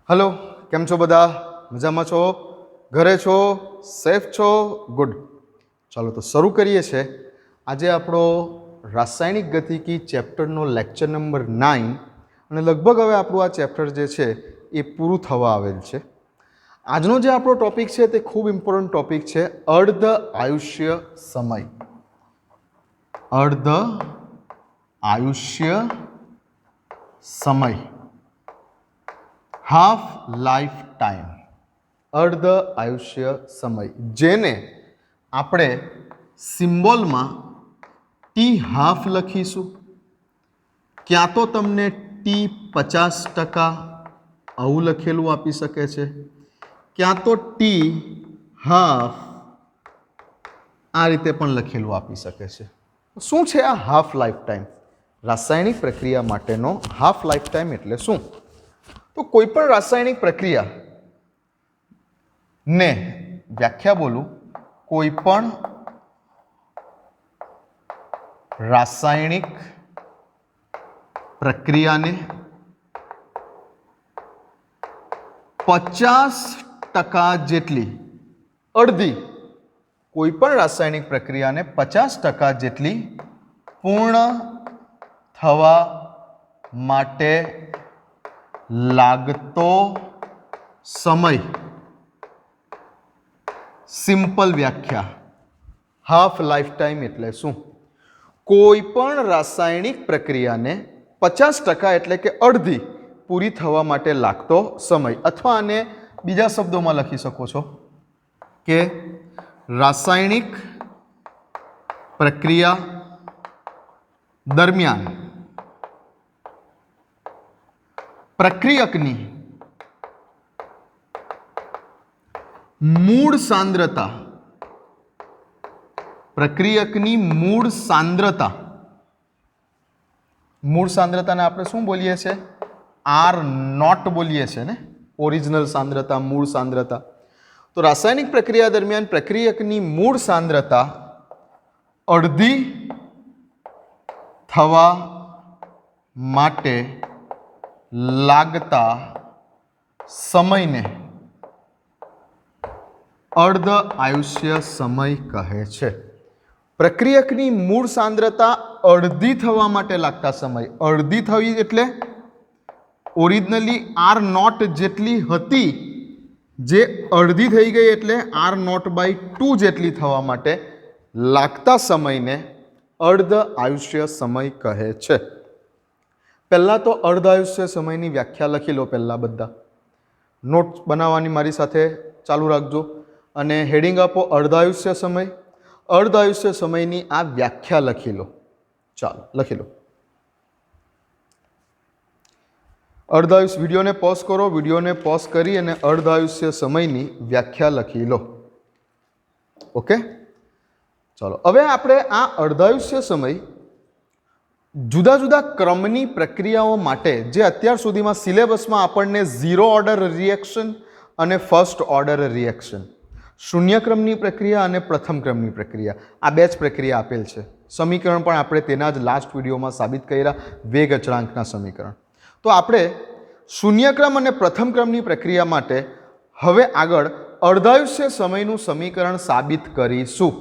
Hello, કેમ છો બધા? મજામાં છો? ઘરે છો? સેફ છો? ગુડ. ચાલો તો શરૂ કરીએ છીએ. આજે આપણો રાસાયણિક ગતિકી ચેપ્ટરનો લેક્ચર નંબર 9 અને લગભગ હવે આપણું આ ચેપ્ટર જે છે એ પૂરું થવા આવેલ છે. આજનો જે આપણો ટોપિક છે તે ખૂબ ઇમ્પોર્ટન્ટ ટોપિક છે, અર્ધ આયુષ્ય સમય. અર્ધ આયુષ્ય સમય, હાફ લાઈફ ટાઈમ. અર્ધ આયુષ્ય સમય, જેને આપણે સિમ્બોલમાં ટી હાફ લખીશું, ક્યાં તો તમને T50% આવું લખેલું આપી શકે છે, ક્યાં તો ટી હાફ આ રીતે પણ લખેલું આપી શકે છે. શું છે આ હાફ લાઈફ ટાઈમ? રાસાયણિક પ્રક્રિયા માટેનો હાફ લાઈફ ટાઈમ એટલે શું? તો કોઈ પણ રાસાયણિક પ્રક્રિયા ને વ્યાખ્યા બોલું, કોઈ પણ રાસાયણિક પ્રક્રિયાને 50% જેટલી, અડધી, કોઈ પણ રાસાયણિક પ્રક્રિયાને 50% જેટલી પૂર્ણ થવા માટે લાગતો સમય. સિમ્પલ વ્યાખ્યા, હાફ લાઈફ ટાઈમ એટલે શું? કોઈ પણ રાસાયણિક પ્રક્રિયાને 50% એટલે કે અડધી પૂરી થવા માટે લાગતો સમય, અથવા આને બીજા શબ્દોમાં લખી શકો છો કે રાસાયણિક પ્રક્રિયા દરમિયાન પ્રક્રિયકની મૂળ સાંદ્રતા, પ્રક્રિયકની મૂળ સાંદ્રતાને આપણે શું બોલીએ છીએ? R0 બોલીએ છીએ ને, ઓરિજિનલ સાંદ્રતા, મૂળ સાંદ્રતા. તો રાસાયણિક પ્રક્રિયા દરમિયાન પ્રક્રિયકની મૂળ સાંદ્રતા અડધી થવા માટે લાગતા સમયને અર્ધ આયુષ્ય સમય કહે છે. પ્રક્રિયકની મૂળ સાંદ્રતા અડધી થવા માટે લાગતા સમય, અડધી થવી એટલે ઓરિજિનલી R0 જેટલી હતી, જે અડધી થઈ ગઈ એટલે R0/2 જેટલી થવા માટે લાગતા સમયને અર્ધ આયુષ્ય સમય કહે છે. પહેલાં તો અર્ધ આયુષ્ય સમયની વ્યાખ્યા લખી લો. પહેલાં બધા નોટ્સ બનાવવાની મારી સાથે ચાલુ રાખજો અને હેડિંગ આપો અર્ધ આયુષ્ય સમય. અર્ધ આયુષ્ય સમયની આ વ્યાખ્યા લખી લો. ચાલો લખી લો. અર્ધ આયુષ્ય, વિડીયોને પોઝ કરો, વિડીયોને પોઝ કરી અને અર્ધ આયુષ્ય સમયની વ્યાખ્યા લખી લો. ઓકે, ચાલો હવે આપણે આ અર્ધાયુષ્ય સમય જુદા જુદા ક્રમની પ્રક્રિયાઓ માટે, જે અત્યાર સુધીમાં સિલેબસમાં આપણને 0 ઓર્ડર રિએક્શન અને ફર્સ્ટ ઓર્ડર રિએક્શન, શૂન્ય ક્રમની પ્રક્રિયા અને પ્રથમ ક્રમની પ્રક્રિયા, આ બે જ પ્રક્રિયા આપેલ છે. સમીકરણ પણ આપણે તેના જ લાસ્ટ વિડીયોમાં સાબિત કર્યા, વેગ અચળાંકના સમીકરણ. તો આપણે શૂન્ય ક્રમ અને પ્રથમ ક્રમની પ્રક્રિયા માટે હવે આગળ અર્ધાયુષ્ય સમયનું સમીકરણ સાબિત કરીશું.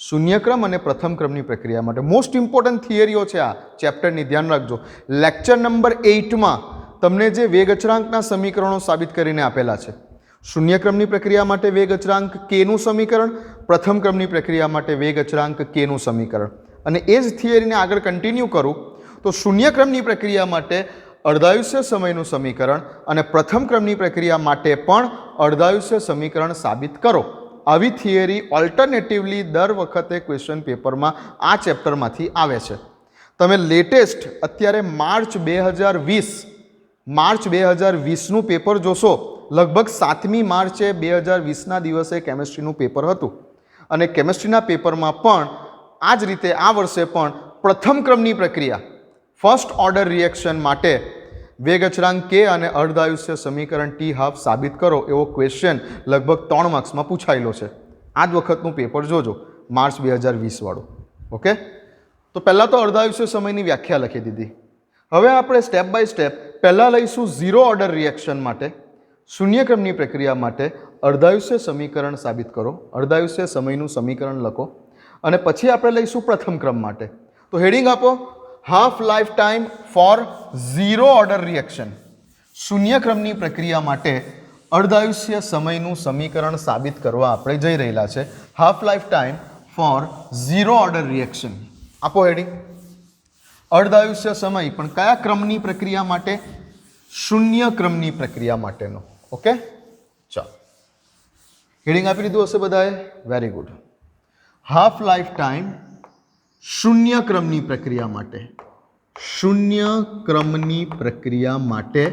શૂન્ય ક્રમ અને પ્રથમ ક્રમની પ્રક્રિયા માટે મોસ્ટ ઇમ્પોર્ટન્ટ થિયરીઓ છે આ ચેપ્ટરની, ધ્યાન રાખજો. લેક્ચર નંબર 8માં તમને જે વેગ અચળાંકના સમીકરણો સાબિત કરીને આપેલા છે, શૂન્ય ક્રમની પ્રક્રિયા માટે વેગ અચળાંક k નું સમીકરણ, પ્રથમ ક્રમની પ્રક્રિયા માટે વેગ અચળાંક k નું સમીકરણ, અને એ જ થિયરીને આગળ કન્ટિન્યુ કરું તો શૂન્ય ક્રમની પ્રક્રિયા માટે અર્ધાયુષ્ય સમયનું સમીકરણ અને પ્રથમ ક્રમની પ્રક્રિયા માટે પણ અર્ધાયુષ્ય સમીકરણ સાબિત કરો. આવી થિયરી ઓલ્ટરનેટિવલી દર વખતે ક્વેશ્ચન પેપરમાં આ ચેપ્ટરમાંથી આવે છે. તમે લેટેસ્ટ અત્યારે માર્ચ 2020નું પેપર જોશો, લગભગ 7મી માર્ચે 2020ના દિવસે કેમેસ્ટ્રીનું પેપર હતું, અને કેમેસ્ટ્રીના પેપરમાં પણ આ જ રીતે આ વર્ષે પણ પ્રથમ ક્રમની પ્રક્રિયા, ફર્સ્ટ ઓર્ડર રિએક્શન માટે વેગ અચળાંક k અને અર્ધાયુષ્ય સમીકરણ t હાફ સાબિત કરો એવો ક્વેશ્ચન લગભગ 3 માર્ક્સમાં પૂછાયેલો છે. આ જ વખતનું પેપર જોજો, માર્ચ 2020 વાળું. ઓકે, તો પહેલાં તો અર્ધાયુષ્ય સમયની વ્યાખ્યા લખી દીધી. હવે આપણે સ્ટેપ બાય સ્ટેપ પહેલાં લઈશું ઝીરો ઓર્ડર રિએક્શન માટે, શૂન્યક્રમની પ્રક્રિયા માટે અર્ધાયુષ્ય સમીકરણ સાબિત કરો, અર્ધાયુષ્ય સમયનું સમીકરણ લખો, અને પછી આપણે લઈશું પ્રથમ ક્રમ માટે. તો હેડિંગ આપો, half life time for zero order reaction. શૂન્યક્રમની પ્રક્રિયા માટે અર્ધાયુષ્ય સમયનું સમીકરણ સાબિત કરવા આપણે જઈ રહેલા છે. Half life time for zero order reaction આપો હેડિંગ. અર્ધાયુષ્ય સમય પણ કયા ક્રમની પ્રક્રિયા માટે? શૂન્ય ક્રમની પ્રક્રિયા માટેનો. ઓકે, ચાલો હેડિંગ આપી દીધું હશે બધાએ? Very good. Half life time શૂન્ય ક્રમની પ્રક્રિયા માટે, શૂન્ય ક્રમની પ્રક્રિયા માટે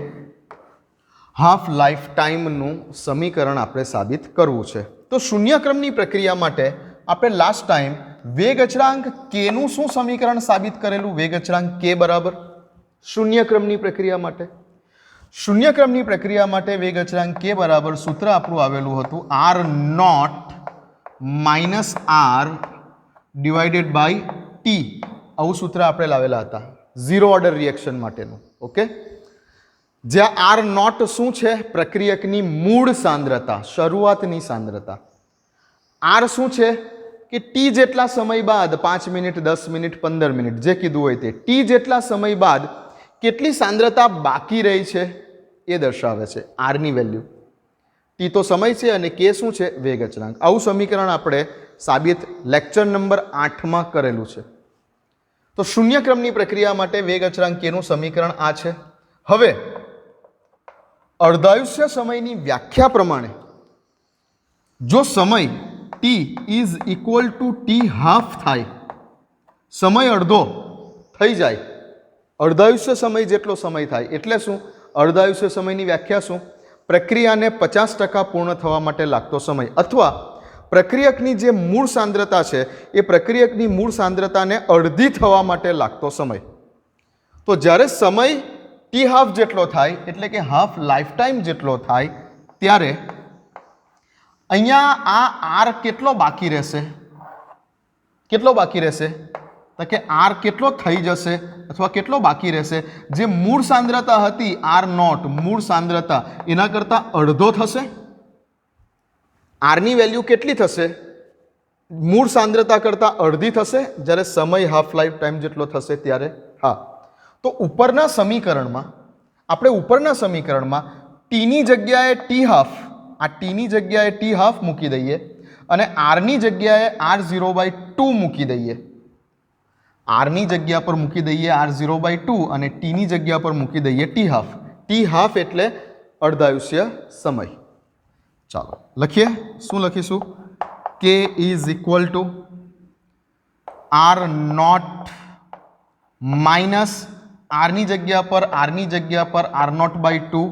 હાફ લાઈફ ટાઈમનું સમીકરણ આપણે સાબિત કરવું છે. તો શૂન્ય ક્રમની પ્રક્રિયા માટે આપણે લાસ્ટ ટાઈમ વેગ અચળાંક કે નું શું સમીકરણ સાબિત કરેલું? વેગ અચળાંક કે બરાબર શૂન્ય ક્રમની પ્રક્રિયા માટે, શૂન્ય ક્રમની પ્રક્રિયા માટે વેગ અચળાંક કે બરાબર સૂત્ર આપણું આવેલું હતું R not minus R divided by T. આવું સૂત્ર આપણે લાવેલા હતા ઝીરો ઓર્ડર રિએક્શન માટેનું. ઓકે, જ્યાં આર નોટ શું છે? પ્રક્રિયકની મૂળ સાંદ્રતા, શરૂઆતની સાંદ્રતા. આર શું છે કે ટી જેટલા સમય બાદ 5 મિનિટ, 10 મિનિટ, 15 મિનિટ જે કીધું હોય તે, ટી જેટલા સમય બાદ કેટલી સાંદ્રતા બાકી રહી છે એ દર્શાવે છે આરની વેલ્યુ. ટી તો સમય છે અને કે શું છે? વેગ અચળાંક. આવું સમીકરણ આપણે સાબિત લેક્ચર નંબર 8માં કરેલું છે. તો શૂન્ય ક્રમની પ્રક્રિયા માટે વેગ અચળાંક કેનું સમીકરણ આ છે. હવે અર્ધાયુષ્ય સમયની વ્યાખ્યા પ્રમાણે જો સમય T is equal two T half થાય, સમય અડધો થઈ જાય, અર્ધાયુષ્ય સમય જેટલો સમય થાય એટલે શું? અર્ધાયુષ્ય સમયની વ્યાખ્યા શું? પ્રક્રિયાને 50% પૂર્ણ થવા માટે લાગતો સમય, અથવા પ્રક્રિયકની જે મૂળ સાંદ્રતા છે એ પ્રક્રિયકની મૂળ સાંદ્રતાને અડધી થવા માટે લાગતો સમય. તો જ્યારે સમય ટી હાફ જેટલો થાય એટલે કે હાફ લાઈફ ટાઈમ જેટલો થાય ત્યારે અહીંયા આ આર કેટલો બાકી રહેશે? કેટલો બાકી રહેશે? તો કે આર કેટલો થઈ જશે અથવા કેટલો બાકી રહેશે? જે મૂળ સાંદ્રતા હતી આર નોટ, મૂળ સાંદ્રતા એના કરતાં અડધો થશે. આરની વેલ્યુ કેટલી થશે? મૂળ સાંદ્રતા કરતાં અડધી થશે જ્યારે સમય હાફ લાઈફ ટાઈમ જેટલો થશે ત્યારે. હા, તો ઉપરના સમીકરણમાં ટીની જગ્યાએ ટી હાફ, આ ટીની જગ્યાએ ટી હાફ મૂકી દઈએ અને આરની જગ્યાએ R0/2 મૂકી દઈએ. આરની જગ્યા પર મૂકી દઈએ R0/2 અને ટીની જગ્યા પર મૂકી દઈએ ટી હાફ. ટી હાફ એટલે અર્ધાયુષ્ય સમય. ચાલો લખીએ. શું લખીશું? કે is equal to R not minus આરની જગ્યા પર R0/2,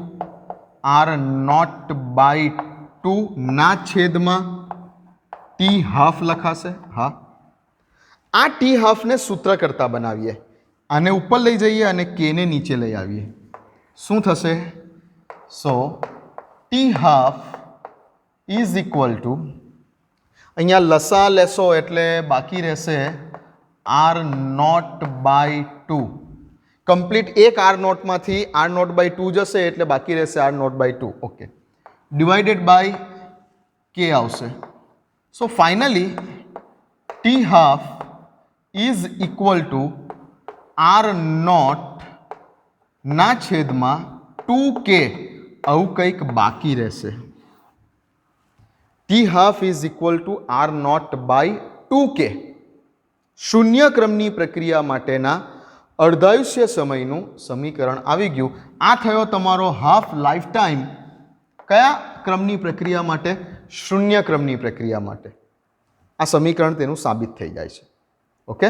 R0/2 ના છેદમાં ટી હાફ લખાશે. હા, આ ટી હાફને સૂત્ર કરતા બનાવીએ, આને ઉપર લઈ જઈએ અને કે ને નીચે લઈ આવીએ. શું થશે? So T half is equal to, અહીંયા લસા લેશો એટલે બાકી રહેશે R0/2. કમ્પ્લીટ એક R0માંથી R0/2 જશે એટલે બાકી રહેશે R0/2. ઓકે, ડિવાઇડેડ બાય કે આવશે. So finally T half is equal two R0 ના છેદમાં 2K. આવું કંઈક બાકી રહેશે. T half is equal two R0/2K. શૂન્ય ક્રમની પ્રક્રિયા માટેના અર્ધાયુષ્ય સમયનું સમીકરણ આવી ગયું. આ થયો તમારો હાફ લાઈફ ટાઈમ કયા ક્રમની પ્રક્રિયા માટે? શૂન્ય ક્રમની પ્રક્રિયા માટે. આ સમીકરણ તેનું સાબિત થઈ જાય છે. ઓકે,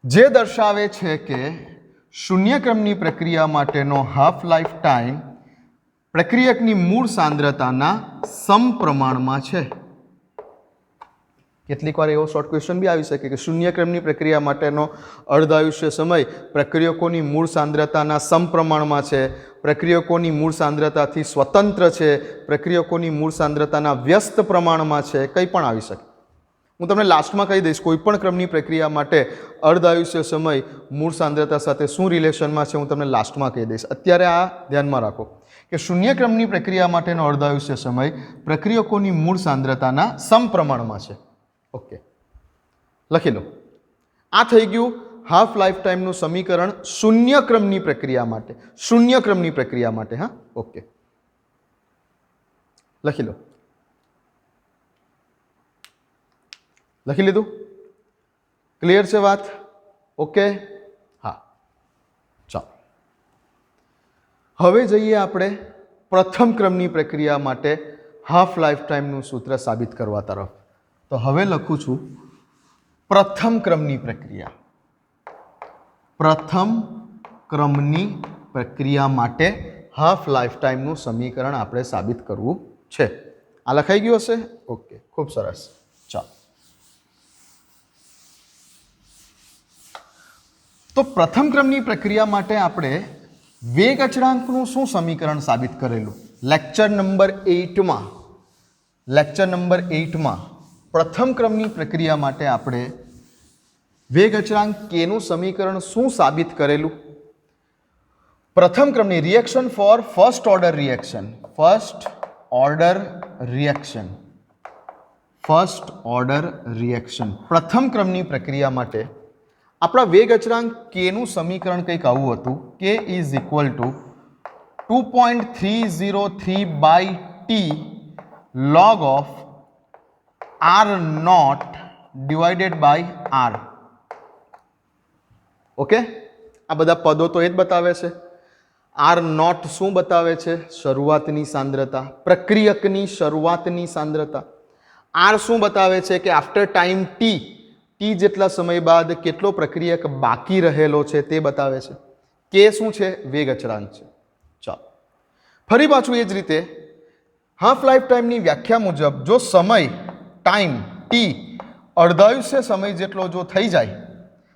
જે દર્શાવે છે કે શૂન્ય ક્રમની પ્રક્રિયા માટેનો હાફ લાઈફ ટાઈમ પ્રક્રિયકની મૂળ સાંદ્રતાના સમપ્રમાણમાં છે. કેટલીક વાર એવો શોર્ટ ક્વેશ્ચન બી આવી શકે કે શૂન્ય ક્રમની પ્રક્રિયા માટેનો અર્ધાયુષ્ય સમય પ્રક્રિયકોની મૂળ સાંદ્રતાના સમપ્રમાણમાં છે, પ્રક્રિયકોની મૂળ સાંદ્રતાથી સ્વતંત્ર છે, પ્રક્રિયકોની મૂળ સાંદ્રતાના વ્યસ્ત પ્રમાણમાં છે, કંઈ પણ આવી શકે. હું તમને લાસ્ટમાં કહી દઈશ કોઈપણ ક્રમની પ્રક્રિયા માટે અર્ધ આયુષ્ય સમય મૂળ સાંદ્રતા સાથે શું રિલેશનમાં છે હું તમને લાસ્ટમાં કહી દઈશ. અત્યારે આ ધ્યાનમાં રાખો કે શૂન્ય ક્રમની પ્રક્રિયા માટેનો અર્ધ આયુષ્ય સમય પ્રક્રિયકોની મૂળ સાંદ્રતાના સમપ્રમાણમાં છે. ઓકે, લખી લો. આ થઈ ગયું હાફ લાઈફ ટાઈમનું સમીકરણ શૂન્ય ક્રમની પ્રક્રિયા માટે. શૂન્ય ક્રમની પ્રક્રિયા માટે. હા, ઓકે, લખી લો. લખી લીધું? ક્લિયર છે વાત? ઓકે, હા, ચાલો. હવે જઈએ આપણે પ્રથમ ક્રમની પ્રક્રિયા માટે હાફ લાઈફ ટાઈમનું સૂત્ર સાબિત કરવા તરફ. તો હવે લખું છું પ્રથમ ક્રમની પ્રક્રિયા. પ્રથમ ક્રમની પ્રક્રિયા માટે હાફ લાઈફ ટાઈમનું સમીકરણ આપણે સાબિત કરવું છે. આ લખાઈ ગયું હશે? ઓકે, ખૂબ સરસ. ચાલો, તો પ્રથમ ક્રમની પ્રક્રિયા માટે આપણે વેગ અચળાંકનું શું સમીકરણ સાબિત કરેલું? લેક્ચર નંબર 8માં પ્રથમ ક્રમની પ્રક્રિયા માટે આપણે વેગ અચળાંક કેનું સમીકરણ શું સાબિત કરેલું? પ્રથમ ક્રમની reaction for first order reaction પ્રથમ ક્રમની પ્રક્રિયા માટે આપણા વેગ અચળાંક કેનું સમીકરણ કંઈક આવું હતું કે is equal to 2.303 by T log of R not divided by R. Okay, આ બધા પદો તો એ જ બતાવે છે. આર નોટ શું બતાવે છે? શરૂઆતની સાંદ્રતા, પ્રક્રિયકની શરૂઆતની સાંદ્રતા. આર શું બતાવે છે? કે આફ્ટર ટાઈમ ટી જેટલા સમય બાદ કેટલો પ્રક્રિયક બાકી રહેલો છે તે બતાવે છે. કે શું છે? વેગ અચળાંક છે. ચાલો, ફરી પાછું એ જ રીતે હાફ લાઈફ ટાઈમની વ્યાખ્યા મુજબ જો સમય ટાઈમ ટી અર્ધાયુષ્ય સમય જેટલો જો થઈ જાય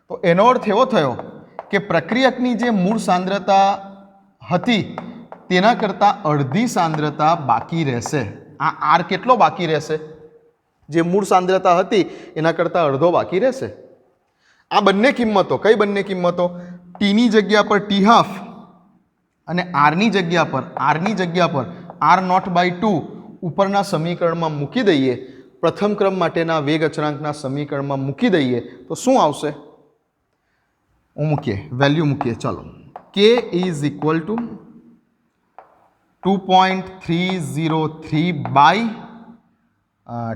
તો એનો અર્થ એવો થયો કે પ્રક્રિયકની જે મૂળ સાંદ્રતા હતી તેના કરતાં અડધી સાંદ્રતા બાકી રહેશે. આ આર કેટલો બાકી રહેશે? જે મૂળ સાંદ્રતા હતી એના કરતાં અડધો બાકી રહેશે. આ બંને કિંમતો, કઈ બંને કિંમતો? ટીની જગ્યા પર ટી હાફ અને આરની જગ્યા પર આર નોટ બાય 2 ઉપરના સમીકરણમાં મૂકી દઈએ, પ્રથમ ક્રમ માટેના વેગ અચળાંકના સમીકરણમાં મૂકી દઈએ તો શું આવશે? વેલ્યુ મૂકીએ. ચાલો, K is equal to 2.303 by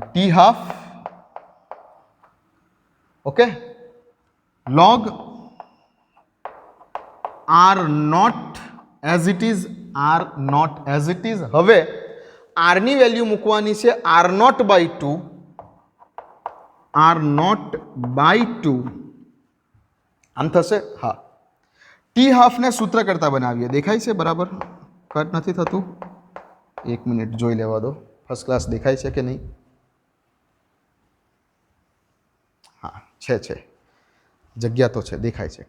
T half, okay, log R not as it is. હવે આરની વેલ્યુ મૂકવાની છે આર નોટ બાય 2. આમ થશે? હા. ટી હાફને સૂત્ર કરતા બનાવીએ. દેખાય છે બરાબર? કટ નથી થતું? એક મિનિટ જોઈ લેવા દો. ફર્સ્ટ ક્લાસ દેખાય છે કે નહીં? હા, છે, જગ્યા તો છે, દેખાય છે.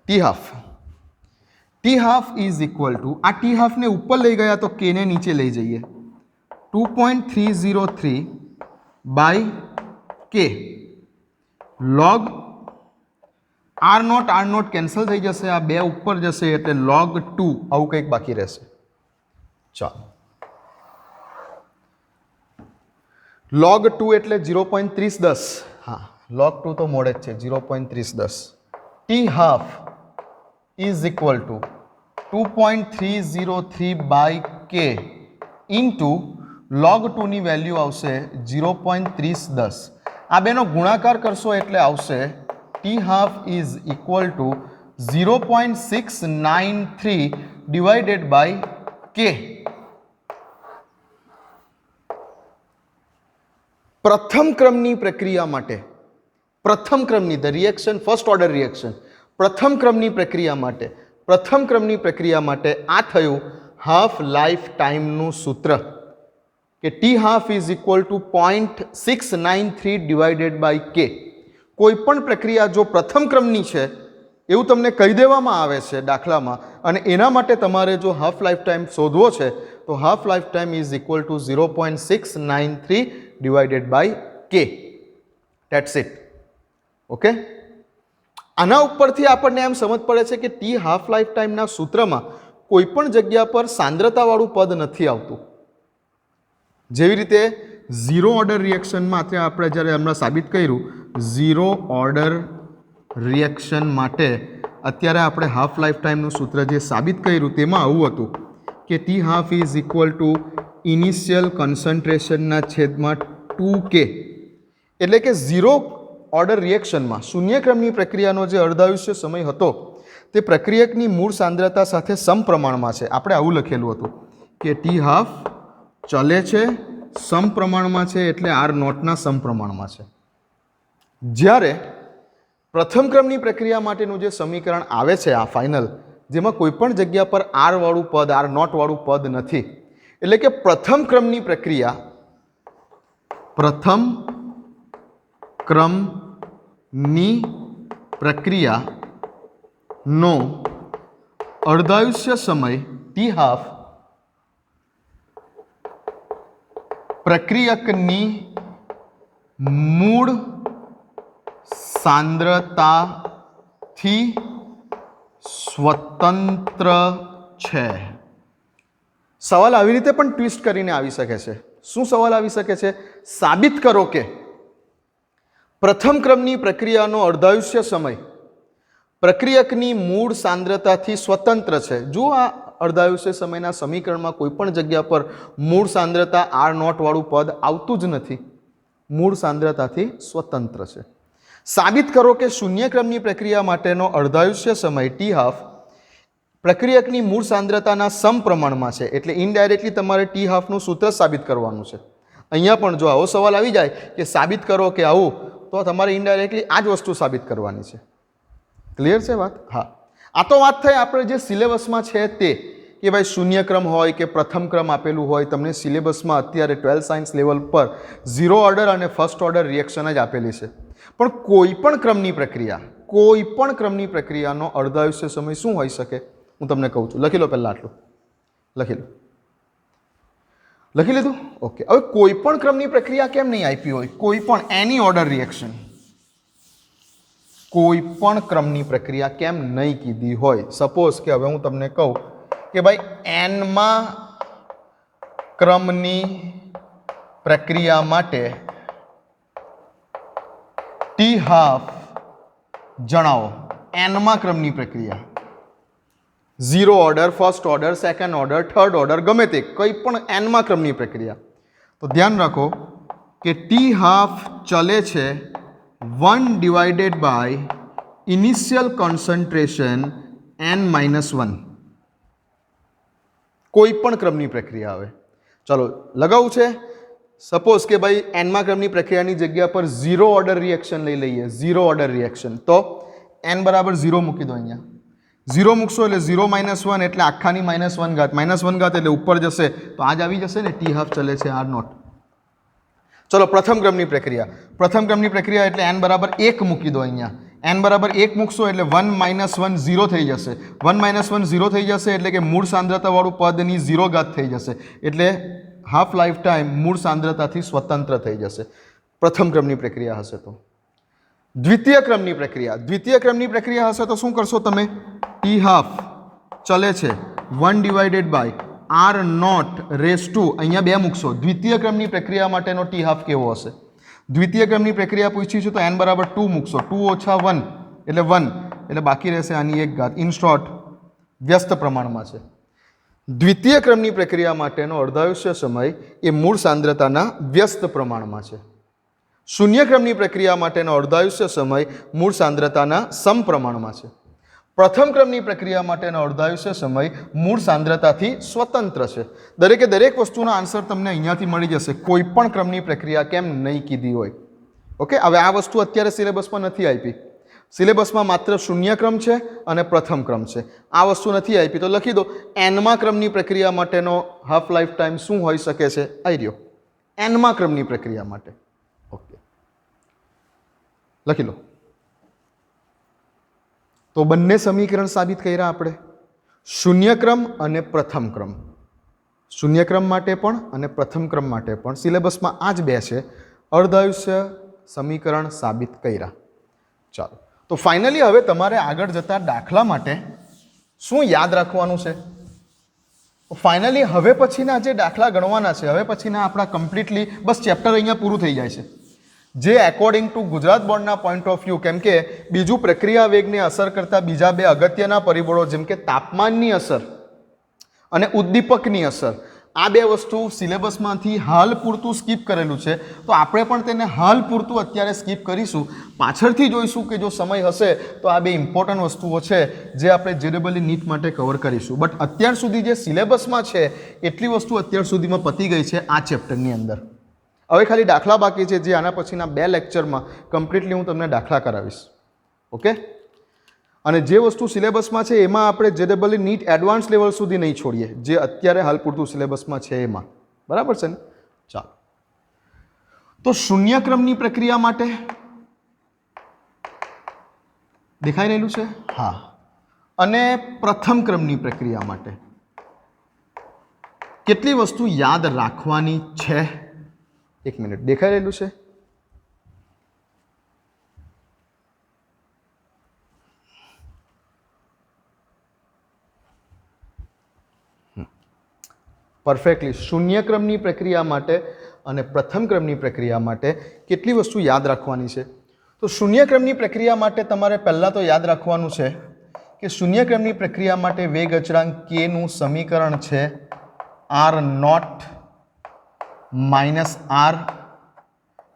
T half is equal two, આ ટી હાફને ઉપર લઈ ગયા તો કેને નીચે લઈ જઈએ. 2.303 બાય કે log આર નોટ કેન્સલ થઈ જશે, આ બે ઉપર જશે એટલે log 2 આવું કંઈક બાકી રહેશે. ચાલો, log 2 એટલે 0.3010. હા, log 2 તો મોડે જ છે, 0.3010. T half is equal to 2.303 by K into log 2 ની વેલ્યુ આવશે 0.3010. આ બેનો ગુણાકાર કરશો એટલે આવશે T half is equal to 0.693 divided by K. પ્રથમ ક્રમની પ્રક્રિયા માટે, પ્રથમ ક્રમની the reaction first order reaction પ્રથમ ક્રમની પ્રક્રિયા માટે આ થયું હાફ લાઈફ ટાઈમનું સૂત્ર કે T half is equal to 0.693 divided by K. કોઈ પણ પ્રક્રિયા જો પ્રથમ ક્રમની છે એવું તમને કહી દેવામાં આવે છે દાખલામાં, અને એના માટે તમારે જો હાફ લાઈફ ટાઈમ શોધવો છે તો half life time is equal to 0.693 divided by K. That's it. Okay, આના ઉપરથી આપણને એમ સમજ પડે છે કે ટી હાફ લાઈફ ટાઈમના સૂત્રમાં કોઈ પણ જગ્યા પર સાંદ્રતાવાળું પદ નથી આવતું. જેવી રીતે ઝીરો ઓર્ડર રિએક્શનમાં આપણે જ્યારે હમણાં સાબિત કર્યું, ઝીરો ઓર્ડર રિએક્શન માટે અત્યારે આપણે હાફ લાઈફ ટાઈમનું સૂત્ર જે સાબિત કર્યું તેમાં આવું હતું કે T half is equal to initial કન્સન્ટ્રેશનના છેદમાં 2K. એટલે કે ઝીરો ઓર્ડર રિએક્શનમાં શૂન્યક્રમની પ્રક્રિયાનો જે અર્ધાયુષ્ય સમય હતો તે પ્રક્રિયકની મૂળ સાંદ્રતા સાથે સમપ્રમાણમાં છે. આપણે આવું લખેલું હતું કે ટી હાફ ચલે છે, સમપ્રમાણમાં છે, એટલે આર નોટના સમપ્રમાણમાં છે. જ્યારે પ્રથમ ક્રમની પ્રક્રિયા માટેનું જે સમીકરણ આવે છે આ ફાઇનલ, જેમાં કોઈ પણ જગ્યા પર આર વાળું પદ, આર નોટ વાળું પદ નથી, એટલે કે પ્રથમ ક્રમની પ્રક્રિયા, પ્રથમ ક્રમની પ્રક્રિયાનો અર્ધાયુષ્ય સમય ટી હાફ પ્રક્રિયકની મૂળ સાંદ્રતાથી સ્વતંત્ર છે. સવાલ આવી રીતે પણ ટ્વિસ્ટ કરીને આવી શકે છે. શું સવાલ આવી શકે છે? સાબિત કરો કે પ્રથમ ક્રમની પ્રક્રિયાનો અર્ધાયુષ્ય સમય પ્રક્રિયકની મૂળ સાંદ્રતાથી સ્વતંત્ર છે. જો આ અર્ધાયુષ્ય સમયના સમીકરણમાં કોઈ પણ જગ્યા પર મૂળ સાંદ્રતા આર નોટ વાળું પદ આવતું જ નથી, મૂળ સાંદ્રતાથી સ્વતંત્ર છે. સાબિત કરો કે શૂન્યક્રમની પ્રક્રિયા માટેનો અર્ધાયુષ્ય સમય ટી હાફ પ્રક્રિયકની મૂળ સાંદ્રતાના સમપ્રમાણમાં છે. એટલે ઇનડાયરેક્ટલી તમારે ટી હાફનું સૂત્ર સાબિત કરવાનું છે. અહીંયા પણ જો આવો સવાલ આવી જાય કે સાબિત કરો કે આવું, તો તમારે ઇનડાયરેક્ટલી આ જ વસ્તુ સાબિત કરવાની છે. ક્લિયર છે વાત? હા, આ તો વાત થઈ આપણે જે સિલેબસમાં છે તે, કે ભાઈ શૂન્યક્રમ હોય કે પ્રથમ ક્રમ આપેલું હોય, તમને સિલેબસમાં અત્યારે 12 સાયન્સ લેવલ પર ઝીરો ઓર્ડર અને ફર્સ્ટ ઓર્ડર રિએક્શન જ આપેલી છે. પણ કોઈ પણ ક્રમની પ્રક્રિયાનો અર્ધાયુષ્ય સમય શું હોઈ શકે? હું તમને કહું છું. લખી લો પહેલાં આટલું, લખી લીધું? ઓકે. હવે કોઈ પણ ક્રમની પ્રક્રિયા કેમ નહીં આપી હોય? કોઈ પણ એની ઓર્ડર રિએક્શન, કોઈ પણ ક્રમની પ્રક્રિયા કેમ નહીં કીધી હોય? સપોઝ કે હવે હું તમને કહું કે ભાઈ એનમાં ક્રમની પ્રક્રિયા માટે ટી હાફ જણાવો. એનમાં ક્રમની પ્રક્રિયા, zero order, first order, second order, third order, ગમે તે કંઈ પણ એનમાં ક્રમની પ્રક્રિયા. તો ધ્યાન રાખો કે ટી હાફ ચલે છે 1 divided by initial concentration n-1. કોઈ પણ ક્રમની પ્રક્રિયા આવે. ચલો લગાવું છે. સપોઝ કે ભાઈ એનમાં ક્રમની પ્રક્રિયાની જગ્યા પર ઝીરો ઓર્ડર રિએક્શન લઈ લઈએ. ઝીરો ઓર્ડર રિએક્શન, તો n બરાબર 0 મૂકી દો. અહીંયા 0 મૂકશો એટલે 0-1 એટલે આખાની -1 ઘાત, -1 ઘાત એટલે ઉપર જશે તો આ જ આવી જશે ને, ટી હાફ ચલે છે આર નોટ. ચલો પ્રથમ ક્રમની પ્રક્રિયા એટલે n બરાબર 1 મૂકી દો. અહીંયા n બરાબર 1 મૂકશો એટલે 1-1 0 થઈ જશે. 1-1 0 થઈ જશે એટલે કે મૂળ સાંદ્રતાવાળું પદની 0 ઘાત થઈ જશે. એટલે હાફ લાઈફ ટાઈમ મૂળ સાંદ્રતાથી સ્વતંત્ર થઈ જશે પ્રથમ ક્રમની પ્રક્રિયા હશે. તો દ્વિતીય ક્રમની પ્રક્રિયા હશે તો શું કરશો તમે? ટી હાફ ચલે છે 1 divided by R not raise to, અહીંયા 2 મૂકશો. દ્વિતીય ક્રમની પ્રક્રિયા માટેનો ટી હાફ કેવો હશે? દ્વિતીય ક્રમની પ્રક્રિયા પૂછી છે તો n બરાબર 2 મૂકશો. 2 - 1 એટલે 1, એટલે બાકી રહેશે આની 1 ઘાત. ઇન શોર્ટ વ્યસ્ત પ્રમાણમાં છે. દ્વિતીય ક્રમની પ્રક્રિયા માટેનો અર્ધાયુષ્ય સમય એ મૂળ સાંદ્રતાના વ્યસ્ત પ્રમાણમાં છે. શૂન્ય ક્રમની પ્રક્રિયા માટેનો અર્ધાયુષ્ય સમય મૂળ સાંદ્રતાના સમપ્રમાણમાં છે. પ્રથમ ક્રમની પ્રક્રિયા માટેનો અર્ધાયુષ્ય સમય મૂળ સાંદ્રતાથી સ્વતંત્ર છે. દરેકે દરેક વસ્તુનો આન્સર તમને અહીંયાથી મળી જશે. કોઈ પણ ક્રમની પ્રક્રિયા કેમ નહીં કીધી હોય. ઓકે, હવે આ વસ્તુ અત્યારે સિલેબસમાં નથી આપી. સિલેબસમાં માત્ર શૂન્ય ક્રમ છે અને પ્રથમ ક્રમ છે. આ વસ્તુ નથી આપી તો લખી દો. એનમાં ક્રમની પ્રક્રિયા માટેનો હાફ લાઈફ ટાઈમ શું હોઈ શકે છે? આવી રહ્યો એનમાં ક્રમની પ્રક્રિયા માટે. ઓકે, લખી લો. તો બંને સમીકરણ સાબિત કર્યા આપણે, શૂન્ય ક્રમ અને પ્રથમ ક્રમ. શૂન્ય ક્રમ માટે પણ અને પ્રથમ ક્રમ માટે પણ સિલેબસમાં આ જ બે છે. અર્ધાયુષ્ય સમીકરણ સાબિત કર્યા. ચાલો, તો ફાઇનલી હવે તમારે આગળ જતા દાખલા માટે શું યાદ રાખવાનું છે? ફાઇનલી હવે પછીના જે દાખલા ગણવાના છે, હવે પછીના આપણા કમ્પ્લીટલી બસ ચેપ્ટર અહીંયા પૂરું થઈ જાય છે. જે એકોર્ડિંગ ટુ ગુજરાત બોર્ડના પોઈન્ટ ઓફ વ્યૂ, કેમ કે બીજું પ્રક્રિયા વેગને અસર કરતા બીજા બે અગત્યના પરિબળો જેમ કે તાપમાનની અસર અને ઉદ્દીપકની અસર, આ બે વસ્તુ સિલેબસમાંથી હાલ પૂરતું સ્કીપ કરેલું છે. તો આપણે પણ તેને હાલ પૂરતું અત્યારે સ્કીપ કરીશું. પાછળથી જોઈશું કે જો સમય હશે તો આ બે ઇમ્પોર્ટન્ટ વસ્તુઓ છે જે આપણે JEE નીટ માટે કવર કરીશું. બટ અત્યાર સુધી જે સિલેબસમાં છે એટલી વસ્તુ અત્યાર સુધીમાં પતી ગઈ છે આ ચેપ્ટરની અંદર. હવે ખાલી દાખલા બાકી છે, જે આના પછીના 2 લેક્ચરમાં કમ્પ્લીટલી હું તમને દાખલા કરાવીશ. ઓકે, અને જે વસ્તુ સિલેબસમાં છે એમાં આપણે JEE નીટ એડવાન્સ લેવલ સુધી નહીં છોડીએ, જે અત્યારે હાલ પૂરતું સિલેબસમાં છે એમાં. બરાબર છે ને? ચાલો, તો શૂન્યક્રમની પ્રક્રિયા માટે દેખાઈ રહેલું છે? હા. અને પ્રથમ ક્રમની પ્રક્રિયા માટે કેટલી વસ્તુ યાદ રાખવાની છે? 1 મિનિટ, દેખાઈ રહેલું છે? પરફેક્ટલી. શૂન્યક્રમની પ્રક્રિયા માટે અને પ્રથમ ક્રમની પ્રક્રિયા માટે કેટલી વસ્તુ યાદ રાખવાની છે? તો શૂન્યક્રમની પ્રક્રિયા માટે તમારે પહેલાં તો યાદ રાખવાનું છે કે શૂન્યક્રમની પ્રક્રિયા માટે વેગ અચળાંક k નું સમીકરણ છે r not minus r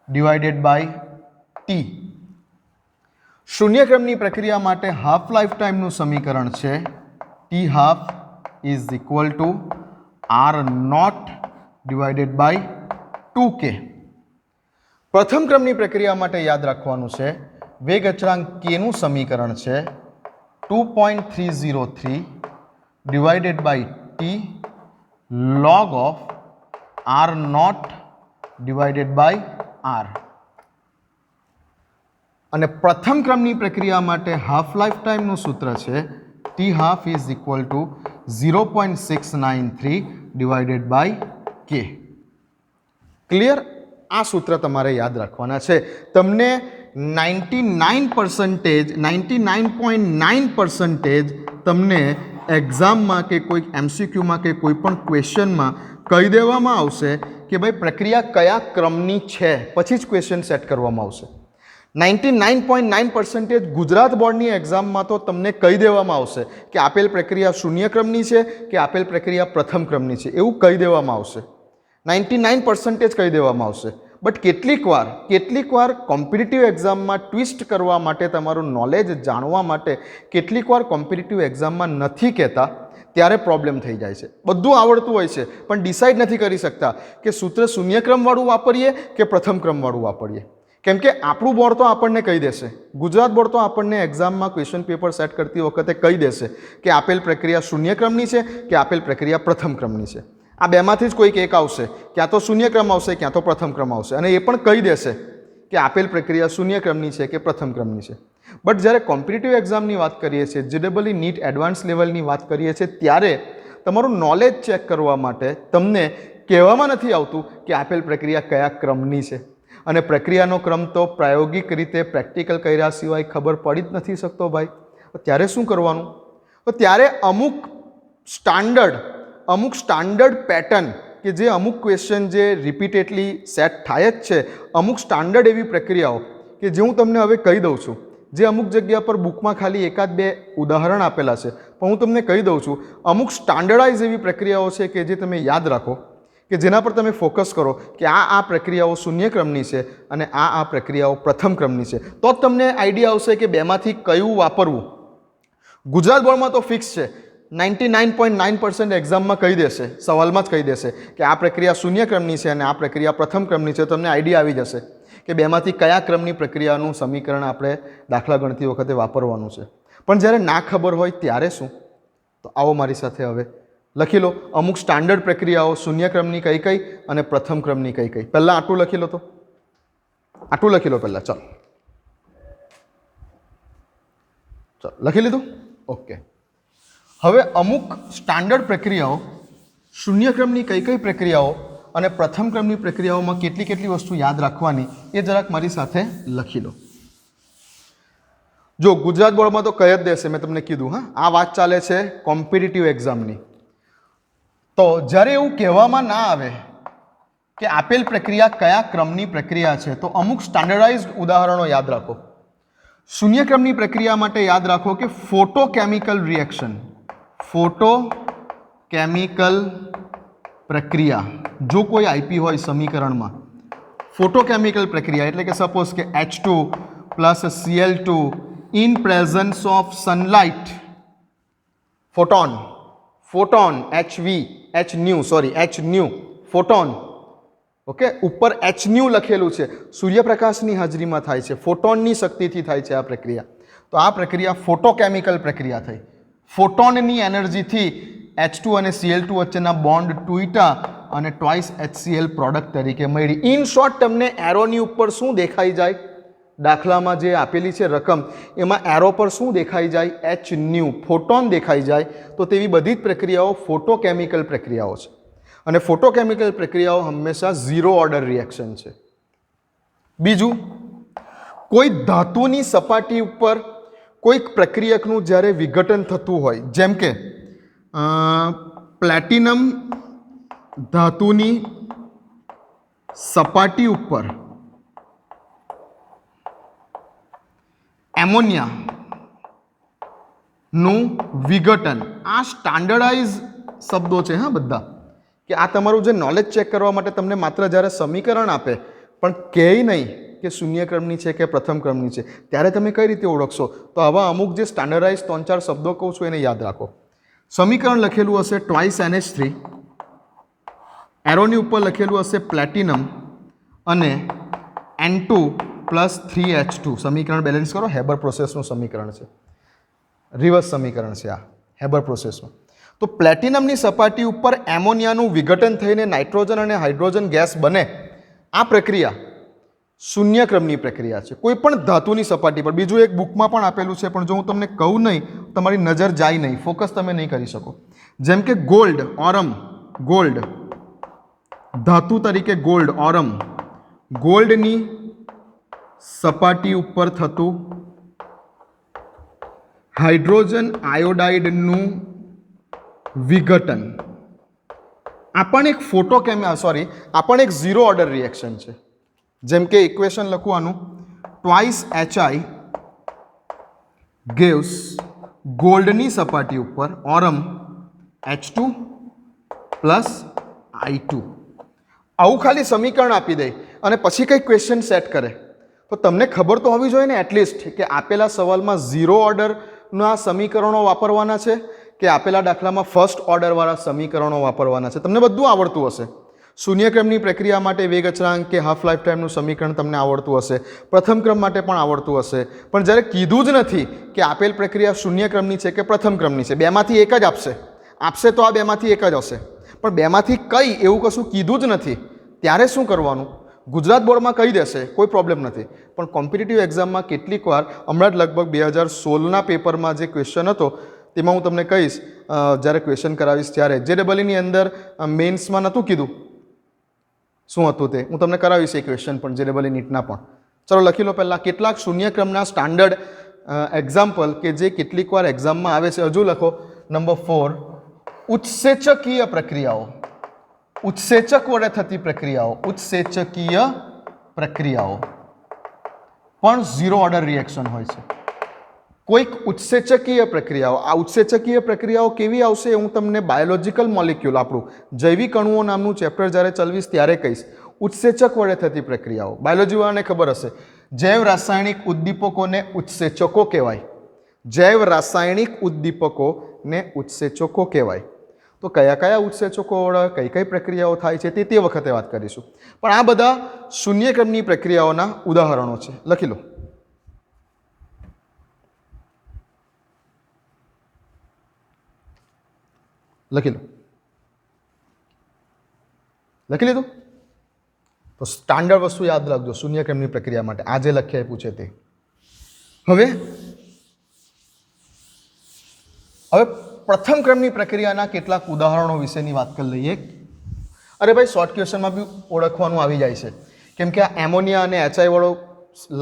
divided by t. શૂન્યક્રમની પ્રક્રિયા માટે હાફ લાઈફ ટાઈમનું સમીકરણ છે t half is equal to r not divided by 2k. પ્રથમ ક્રમની પ્રક્રિયા માટે યાદ રાખવાનું છે વેગ અચળાંક k નું સમીકરણ છે 2.303 divided by t log of r not divided by r. અને પ્રથમ ક્રમની પ્રક્રિયા માટે હાફ લાઈફ ટાઈમનું સૂત્ર છે t half is equal to 0.693 divided by k. Clear? આ સૂત્ર તમારે યાદ રાખવાના છે. તમને 99.9% તમને એક્ઝામમાં કે કોઈ MCQમાં કે કોઈ પણ ક્વેશ્ચનમાં કહી દેવામાં આવશે કે ભાઈ પ્રક્રિયા કયા ક્રમની છે, પછી જ ક્વેશ્ચન સેટ કરવામાં આવશે. 99.9% ગુજરાત બોર્ડની એક્ઝામમાં તો તમને કહી દેવામાં આવશે કે આપેલ પ્રક્રિયા શૂન્ય ક્રમની છે કે આપેલ પ્રક્રિયા પ્રથમ ક્રમની છે, એવું કહી દેવામાં આવશે. 99% કહી દેવામાં આવશે. બટ કેટલીક વાર કોમ્પિટિટિવ એક્ઝામમાં ટ્વિસ્ટ કરવા માટે, તમારું નોલેજ જાણવા માટે કેટલીક વાર કોમ્પિટિટિવ એક્ઝામમાં નથી કહેતા, ત્યારે પ્રોબ્લેમ થઈ જાય છે. બધું આવડતું હોય છે પણ ડિસાઇડ નથી કરી શકતા કે સૂત્ર શૂન્ય ક્રમવાળું વાપરીએ કે પ્રથમ ક્રમવાળું વાપરીએ. કેમ કે આપણું બોર્ડ તો આપણને કહી દેશે, ગુજરાત બોર્ડ તો આપણને એક્ઝામમાં ક્વેશ્ચન પેપર સેટ કરતી વખતે કહી દેશે કે આપેલ પ્રક્રિયા શૂન્ય ક્રમની છે કે આપેલ પ્રક્રિયા પ્રથમ ક્રમની છે. આ બેમાંથી જ કોઈક એક આવશે, ક્યાં તો શૂન્ય ક્રમ આવશે ક્યાં તો પ્રથમ ક્રમ આવશે, અને એ પણ કહી દેશે કે આપેલ પ્રક્રિયા શૂન્ય ક્રમની છે કે પ્રથમ ક્રમની છે. બટ જ્યારે કોમ્પિટિટિવ એક્ઝામની વાત કરીએ છીએ, JEE નીટ એડવાન્સ લેવલની વાત કરીએ છીએ, ત્યારે તમારું નોલેજ ચેક કરવા માટે તમને કહેવામાં નથી આવતું કે આપેલ પ્રક્રિયા કયા ક્રમની છે. અને પ્રક્રિયાનો ક્રમ તો પ્રાયોગિક રીતે પ્રેક્ટિકલ કર્યા સિવાય ખબર પડી જ નથી શકતો ભાઈ. ત્યારે શું કરવાનું? તો ત્યારે અમુક સ્ટાન્ડર્ડ પેટર્ન કે જે અમુક ક્વેશ્ચન જે રિપીટેડલી સેટ થાય જ છે, અમુક સ્ટાન્ડર્ડ એવી પ્રક્રિયાઓ કે જે હું તમને હવે કહી દઉં છું, જે અમુક જગ્યા પર બુકમાં ખાલી 1-2 ઉદાહરણ આપેલા છે, પણ હું તમને કહી દઉં છું અમુક સ્ટાન્ડર્ડાઇઝ એવી પ્રક્રિયાઓ છે કે જે તમે યાદ રાખો, કે જેના પર તમે ફોકસ કરો કે આ પ્રક્રિયાઓ શૂન્ય ક્રમની છે અને આ પ્રક્રિયાઓ પ્રથમ ક્રમની છે, તો જ તમને આઈડિયા આવશે કે બેમાંથી કયું વાપરવું. ગુજરાત બોર્ડમાં તો ફિક્સ છે, 99.9% એક્ઝામમાં કહી દેશે, સવાલમાં જ કહી દેશે કે આ પ્રક્રિયા શૂન્ય ક્રમની છે અને આ પ્રક્રિયા પ્રથમ ક્રમની છે. તમને આઈડિયા આવી જશે કે બેમાંથી કયા ક્રમની પ્રક્રિયાનું સમીકરણ આપણે દાખલા ગણતી વખતે વાપરવાનું છે. પણ જ્યારે ના ખબર હોય ત્યારે શું? તો આવો મારી સાથે હવે લખી લો અમુક સ્ટાન્ડર્ડ પ્રક્રિયાઓ શૂન્ય ક્રમની કઈ કઈ અને પ્રથમ ક્રમની કઈ કઈ. પહેલાં આટલું લખી લો, તો આટલું લખી લો પહેલાં. ચાલો લખી લીધું? ઓકે. હવે અમુક સ્ટાન્ડર્ડ પ્રક્રિયાઓ શૂન્ય ક્રમની કઈ કઈ પ્રક્રિયાઓ અને પ્રથમ ક્રમની પ્રક્રિયાઓમાં કેટલી કેટલી વસ્તુ યાદ રાખવાની એ જરાક મારી સાથે લખી લો. જો ગુજરાત બોર્ડમાં તો કહી જ દેશે, મેં તમને કીધું. હા, આ વાત ચાલે છે કોમ્પિટિટિવ એક્ઝામની. તો જ્યારે એવું કહેવામાં ના આવે કે આપેલ પ્રક્રિયા કયા ક્રમની પ્રક્રિયા છે, તો અમુક સ્ટાન્ડર્ડાઇઝ્ડ ઉદાહરણો યાદ રાખો. શૂન્ય ક્રમની પ્રક્રિયા માટે યાદ રાખો કે ફોટોકેમિકલ રિએક્શન, ફોટોકેમિકલ પ્રક્રિયા, જો કોઈ આઈપી હોય સમીકરણમાં, ફોટોકેમિકલ પ્રક્રિયા એટલે કે સપોઝ કે H2 plus Cl2 in presence of sunlight, photon, Hν, photon. Okay, ઉપર Hν લખેલું છે, સૂર્યપ્રકાશની હાજરીમાં થાય છે, ફોટોનની શક્તિથી થાય છે આ પ્રક્રિયા. તો આ પ્રક્રિયા ફોટોકેમિકલ પ્રક્રિયા થઈ. ફોટોનની એનર્જીથી H2 અને Cl2 વચ્ચેના બોન્ડ તૂટ્યા અને ટ્વાઇસ HCl પ્રોડક્ટ તરીકે મળી. ઇન શોર્ટ, તમને એરોની ઉપર શું દેખાઈ જાય? દાખલામાં જે આપેલી છે રકમ, એમાં એરો પર શું દેખાઈ જાય? Hν, ફોટોન દેખાઈ જાય. તો તેવી બધી જ પ્રક્રિયાઓ ફોટોકેમિકલ પ્રક્રિયાઓ છે. અને ફોટોકેમિકલ પ્રક્રિયાઓ હંમેશા ઝીરો ઓર્ડર રિએક્શન છે. બીજું, કોઈ ધાતુની સપાટી ઉપર કોઈક પ્રક્રિયકનું જ્યારે વિઘટન થતું હોય, જેમ કે પ્લેટિનમ ધાતુની સપાટી ઉપર એમોનિયાનું વિઘટન, આ સ્ટાન્ડર્ડાઇઝ શબ્દો છે. હા, બધા કે આ તમારું જે નોલેજ ચેક કરવા માટે તમને માત્ર જ્યારે સમીકરણ આપે પણ કહે નહીં કે શૂન્ય ક્રમની છે કે પ્રથમ ક્રમની છે, ત્યારે તમે કઈ રીતે ઓળખશો? તો આવા અમુક જે સ્ટાન્ડર્ડાઇઝ 3-4 શબ્દો કહું છું એને યાદ રાખો. સમીકરણ લખેલું હશે ટ્વાઇસ NH3, એરોની ઉપર લખેલું હશે પ્લેટિનમ અને N2 પ્લસ 3H2. સમીકરણ બેલેન્સ કરો. હેબર પ્રોસેસનું સમીકરણ છે, રિવર્સ સમીકરણ છે આ હેબર પ્રોસેસનું. તો પ્લેટિનમની સપાટી ઉપર એમોનિયાનું વિઘટન થઈને નાઇટ્રોજન અને હાઇડ્રોજન ગેસ બને, આ પ્રક્રિયા શૂન્ય ક્રમની પ્રક્રિયા છે, કોઈ પણ ધાતુની સપાટી પર. બીજું એક બુકમાં પણ આપેલું છે, પણ જો હું તમને કહું નહીં, તમારી નજર જાય નહીં, ફોકસ તમે નહીં કરી શકો. જેમ કે ગોલ્ડ, ઓરમ, ગોલ્ડ ધાતુ તરીકે ગોલ્ડ, ઓરમ, ગોલ્ડની સપાટી ઉપર થતું હાઇડ્રોજન આયોડાઇડનું વિઘટન, આ પણ એક આ પણ એક ઝીરો ઓર્ડર રિએક્શન છે. જેમ કે ઇક્વેશન લખવાનું, ટ્વાઇસ HI gives ગોલ્ડની સપાટી ઉપર ઓરમ H2 પ્લસ I2. આવું ખાલી સમીકરણ આપી દે અને પછી કંઈ ક્વેશ્ચન સેટ કરે તો તમને ખબર તો હોવી જોઈએ ને એટલીસ્ટ કે આપેલા સવાલમાં ઝીરો ઓર્ડરના સમીકરણો વાપરવાના છે કે આપેલા દાખલામાં ફર્સ્ટ ઓર્ડરવાળા સમીકરણો વાપરવાના છે. તમને બધું આવડતું હશે. શૂન્ય ક્રમની પ્રક્રિયા માટે વેગ અચળાંક કે હાફ લાઈફ ટાઈમનું સમીકરણ તમને આવડતું હશે, પ્રથમ ક્રમ માટે પણ આવડતું હશે. પણ જ્યારે કીધું જ નથી કે આપેલ પ્રક્રિયા શૂન્ય ક્રમની છે કે પ્રથમ ક્રમની છે, બેમાંથી એક જ આપશે તો આ બેમાંથી એક જ હશે. પણ બેમાંથી કઈ એવું કશું કીધું જ નથી, ત્યારે શું કરવાનું? ગુજરાત બોર્ડમાં કહી દેશે, કોઈ પ્રોબ્લેમ નથી. પણ કોમ્પિટિટિવ એક્ઝામમાં કેટલીક વાર, હમણાં જ લગભગ 2016ના પેપરમાં જે ક્વેશ્ચન હતો તેમાં હું તમને કહીશ જ્યારે ક્વેશ્ચન કરાવીશ ત્યારે. JEEની અંદર મેન્સમાં નહોતું કીધું શું હતું તે, હું તમને કરાવીશ એ ક્વેશ્ચન પણ, JEE નીટના પણ. ચલો લખી લો પહેલાં કેટલાક શૂન્ય ક્રમના સ્ટાન્ડર્ડ એક્ઝામ્પલ કે જે કેટલીક વાર એક્ઝામમાં આવે છે. હજુ લખો નંબર 4, ઉત્સેચકીય પ્રક્રિયાઓ, ઉત્સેચક વડે થતી પ્રક્રિયાઓ, ઉત્સેચકીય પ્રક્રિયાઓ પણ ઝીરો ઓર્ડર રિએક્શન હોય છે. કોઈક ઉત્સેચકીય પ્રક્રિયાઓ, આ ઉત્સેચકીય પ્રક્રિયાઓ કેવી આવશે હું તમને બાયોલોજિકલ મોલિક્યુલ, આપણું જૈવિક અણુઓ નામનું ચેપ્ટર જ્યારે ચલાવીશ ત્યારે કહીશ. ઉત્સેચક વડે થતી પ્રક્રિયાઓ બાયોલોજીવાળાને ખબર હશે. જૈવ રાસાયણિક ઉદ્દીપકોને ઉત્સેચકો કહેવાય, જૈવ રાસાયણિક ઉદ્દીપકોને ઉત્સેચકો કહેવાય. તો કયા કયા ઉત્સેચકો વડે કઈ કઈ પ્રક્રિયાઓ થાય છે તે વખતે વાત કરીશું. પણ આ બધા શૂન્ય ક્રમની પ્રક્રિયાઓના ઉદાહરણો છે. લખી લો. લખી લીધું? તો સ્ટાન્ડર્ડ વસ્તુ યાદ રાખજો શૂન્ય ક્રમની પ્રક્રિયા માટે, આજે લખી આપ્યું છે તે. હવે પ્રથમ ક્રમની પ્રક્રિયાના કેટલાક ઉદાહરણો વિશેની વાત કરી લઈએ. અરે ભાઈ શોર્ટ ક્વેશ્ચનમાં બી ઓળખવાનું આવી જાય છે, કેમ કે આ એમોનિયા અને HI વાળો